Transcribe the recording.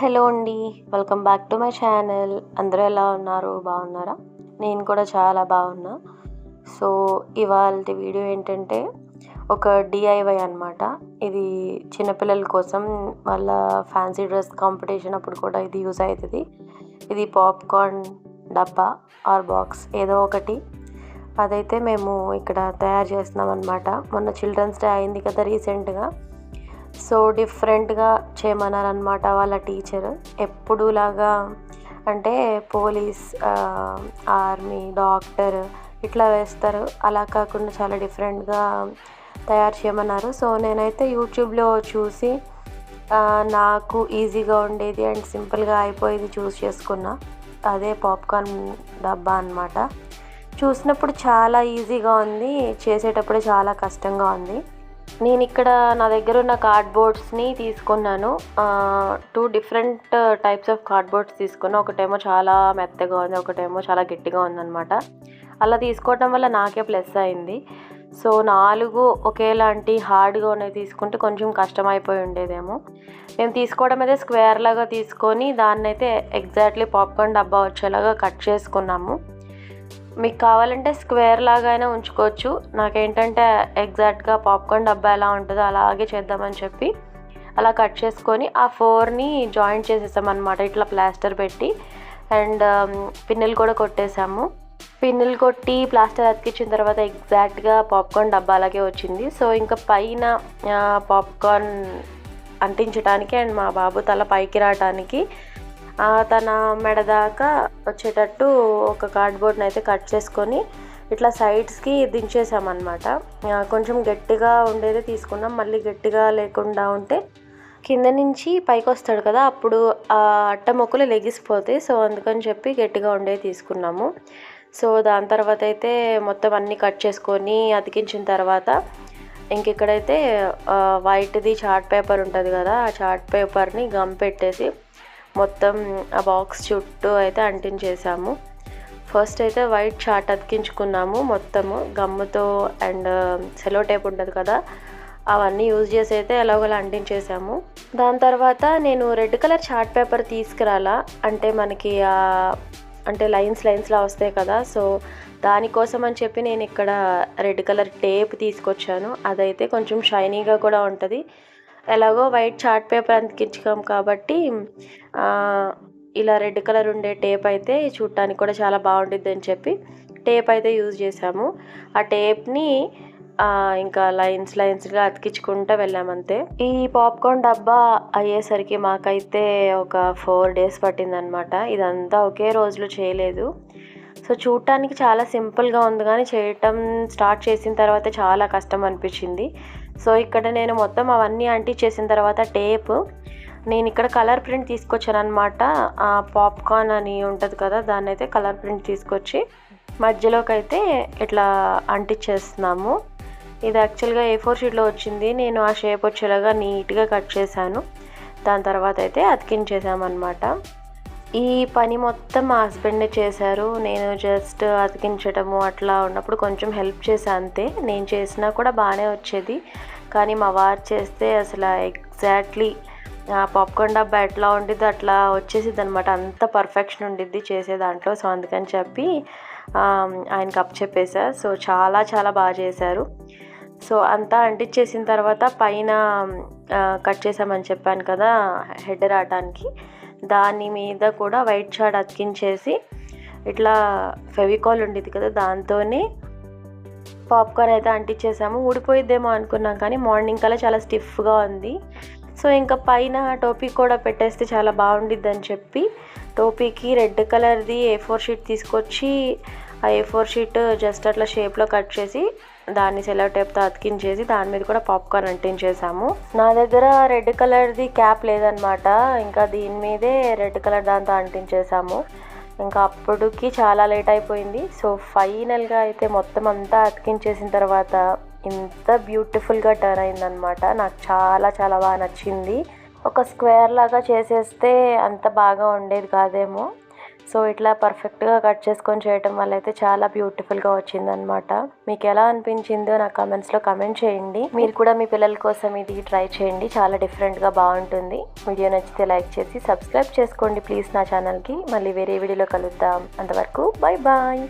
Hello అండి. Welcome back to my channel. అందరూ ఎలా ఉన్నారు? బాగున్నారా? నేను కూడా చాలా బాగున్నా. సో ఇవాల్టి వీడియో ఏంటంటే ఒక డిఐవై అనమాట. ఇది చిన్నపిల్లల కోసం వాళ్ళ ఫ్యాన్సీ డ్రెస్ కాంపిటీషన్ అప్పుడు కూడా ఇది యూజ్ అవుతుంది. ఇది పాప్కార్న్ డబ్బా ఆర్ బాక్స్ ఏదో ఒకటి. అదైతే మేము ఇక్కడ తయారు చేస్తున్నాం అనమాట. మొన్న చిల్డ్రన్స్ డే అయింది కదా రీసెంట్గా. సో డిఫరెంట్గా చేయమన్నారనమాట వాళ్ళ టీచర్. ఎప్పుడులాగా అంటే పోలీస్, ఆర్మీ, డాక్టర్ ఇట్లా వేస్తారు, అలా కాకుండా చాలా డిఫరెంట్గా తయారు చేయమన్నారు. సో నేనైతే యూట్యూబ్లో చూసి నాకు ఈజీగా ఉండేది అండ్ సింపుల్గా అయిపోయేది చూస్ చేసుకున్నా. అదే పాప్కార్న్ డబ్బా అనమాట. చూసినప్పుడు చాలా ఈజీగా ఉంది, చేసేటప్పుడే చాలా కష్టంగా ఉంది. నేను ఇక్కడ నా దగ్గర ఉన్న కార్డ్బోర్డ్స్ని తీసుకున్నాను. 2 డిఫరెంట్ టైప్స్ ఆఫ్ కార్డ్బోర్డ్స్ తీసుకున్నా. ఒకటేమో చాలా మెత్తగా ఉంది, ఒకటేమో చాలా గట్టిగా ఉందన్నమాట. అలా తీసుకోవటం వల్ల నాకే ప్లస్ అయింది. సో 4 ఒకేలాంటి హార్డ్గా ఉన్నవి తీసుకుంటే కొంచెం కష్టమైపోయి ఉండేదేమో. మేము తీసుకోవడం అయితే స్క్వేర్ లాగా తీసుకొని దాన్ని అయితే ఎగ్జాక్ట్లీ పాప్కార్న్ డబ్బా వచ్చేలాగా కట్ చేసుకున్నాము. మీకు కావాలంటే స్క్వేర్ లాగా అయినా ఉంచుకోవచ్చు. నాకేంటంటే ఎగ్జాక్ట్గా పాప్కార్న్ డబ్బా ఎలా ఉంటుందో అలాగే చేద్దామని చెప్పి అలా కట్ చేసుకొని ఆ 4ని జాయింట్ చేసేసామన్నమాట, ఇట్లా ప్లాస్టర్ పెట్టి. అండ్ పిన్నులు కూడా కొట్టేసాము. పిన్నులు కొట్టి ప్లాస్టర్ అతికించిన తర్వాత ఎగ్జాక్ట్గా పాప్కార్న్ డబ్బా అలాగే వచ్చింది. సో ఇంకా పైన పాప్కార్న్ అంటించడానికి అండ్ మా బాబు తల పైకి రావడానికి తన మెడ దాకా వచ్చేటట్టు ఒక కార్డ్బోర్డ్ని అయితే కట్ చేసుకొని ఇట్లా సైడ్స్కి దించేసామన్నమాట. కొంచెం గట్టిగా ఉండేదే తీసుకున్నాం. మళ్ళీ గట్టిగా లేకుండా ఉంటే కింద నుంచి పైకి వస్తాడు కదా, అప్పుడు ఆ అట్ట మొక్కలు లెగిసిపోతాయి. సో అందుకని చెప్పి గట్టిగా ఉండేది తీసుకున్నాము. సో దాని తర్వాత అయితే మొత్తం అన్నీ కట్ చేసుకొని అతికించిన తర్వాత ఇంకెక్కడైతే వైట్ది చార్ట్ పేపర్ ఉంటుంది కదా, ఆ చార్ట్ పేపర్ని గమ్ పెట్టేసి మొత్తం ఆ బాక్స్ చుట్టూ అయితే అంటించేసాము. ఫస్ట్ అయితే వైట్ చార్ట్ అతికించుకున్నాము మొత్తము గమ్ముతో అండ్ సెలో టేప్ ఉంటుంది కదా, అవన్నీ యూజ్ చేసి అయితే ఎలాగోలా అంటించేసాము. దాని తర్వాత నేను రెడ్ కలర్ చార్ట్ పేపర్ తీసుకురాలా, అంటే మనకి అంటే లైన్స్లా వస్తాయి కదా. సో దానికోసం అని చెప్పి నేను ఇక్కడ రెడ్ కలర్ టేప్ తీసుకొచ్చాను. అదైతే కొంచెం షైనీగా కూడా ఉంటుంది. ఎలాగో వైట్ చార్ట్ పేపర్ అతికించాం కాబట్టి ఇలా రెడ్ కలర్ ఉండే టేప్ అయితే చూడటానికి కూడా చాలా బాగుంటుంది అని చెప్పి టేప్ అయితే యూజ్ చేసాము. ఆ టేప్ని ఇంకా లైన్స్గా అతికించుకుంటూ వెళ్ళామంతే. ఈ పాప్కార్న్ డబ్బా అయ్యేసరికి మాకైతే ఒక 4 days పట్టిందనమాట. ఇదంతా ఒకే రోజులో చేయలేదు. సో చూడటానికి చాలా సింపుల్గా ఉంది, కానీ చేయటం స్టార్ట్ చేసిన తర్వాత చాలా కష్టం అనిపించింది. సో ఇక్కడ నేను మొత్తం అవన్నీ అంటించేసిన తర్వాత టేప్ నేను ఇక్కడ కలర్ ప్రింట్ తీసుకొచ్చాను అనమాట. పాప్కార్న్ అని ఉంటుంది కదా, దాన్ని అయితే కలర్ ప్రింట్ తీసుకొచ్చి మధ్యలోకి అయితే ఇట్లా అంటించేస్తున్నాము. ఇది యాక్చువల్గా A4 షీట్లో వచ్చింది. నేను ఆ షేప్ వచ్చేలాగా నీట్గా కట్ చేశాను. దాని తర్వాత అయితే అతికించేసామన్నమాట. ఈ పని మొత్తం మా హస్బెండే చేశారు. నేను జస్ట్ అతికించడము అట్లా ఉన్నప్పుడు కొంచెం హెల్ప్ చేశాను అంతే. నేను చేసినా కూడా బాగానే వచ్చేది, కానీ మా వారు చేస్తే అసలు ఎగ్జాక్ట్లీ పాప్కార్న్ డబ్బా ఎట్లా ఉండిద్దో అట్లా వచ్చేసిద్ది అనమాట. అంత పర్ఫెక్షన్ ఉండిద్ది చేసే దాంట్లో. సో అందుకని చెప్పి ఆయనకి అప్పచెప్పేసా. సో చాలా చాలా బాగా చేశారు. సో అంతా అంటించేసిన తర్వాత పైన కట్ చేసామని చెప్పాను కదా హెడ్ రావడానికి, దాని మీద కూడా వైట్ చార్ట్ అతికించేసి ఇట్లా ఫెవికాల్ ఉండేది కదా, దాంతోనే పాప్కార్న్ అయితే అంటించేసాము. ఊడిపోయిద్దేమో అనుకున్నాం, కానీ మార్నింగ్ కల్లా చాలా స్టిఫ్గా ఉంది. సో ఇంకా పైన టోపీ కూడా పెట్టేస్తే చాలా బాగుండిద్ది అని చెప్పి టోపీకి రెడ్ కలర్ది A4 షీట్ తీసుకొచ్చి ఆ A4 షీట్ జస్ట్ అట్లా షేప్లో కట్ చేసి దాన్ని సెలో టేప్తో అతికించేసి దాని మీద కూడా పాప్కార్న్ అంటించేసాము. నా దగ్గర రెడ్ కలర్ది క్యాప్ లేదనమాట, ఇంకా దీని మీదే రెడ్ కలర్ దాంతో అంటించేసాము. ఇంకా అప్పటికి చాలా లేట్ అయిపోయింది. సో ఫైనల్గా అయితే మొత్తం అంతా అతికించేసిన తర్వాత ఇంత బ్యూటిఫుల్గా టర్న్ అయిందనమాట. నాకు చాలా చాలా బాగా నచ్చింది. ఒక స్క్వేర్ లాగా చేసేస్తే అంత బాగా ఉండేది కాదేమో. సో ఇట్లా పర్ఫెక్ట్గా కట్ చేసుకొని చేయటం వల్ల అయితే చాలా బ్యూటిఫుల్గా వచ్చిందనమాట. మీకు ఎలా అనిపించిందో నా కమెంట్స్లో కమెంట్ చేయండి. మీరు కూడా మీ పిల్లల కోసం ఇది ట్రై చేయండి, చాలా డిఫరెంట్గా బాగుంటుంది. వీడియో నచ్చితే లైక్ చేసి సబ్స్క్రైబ్ చేసుకోండి ప్లీజ్ నా ఛానల్కి. మళ్ళీ వేరే వీడియోలో కలుద్దాం, అంతవరకు బాయ్ బాయ్.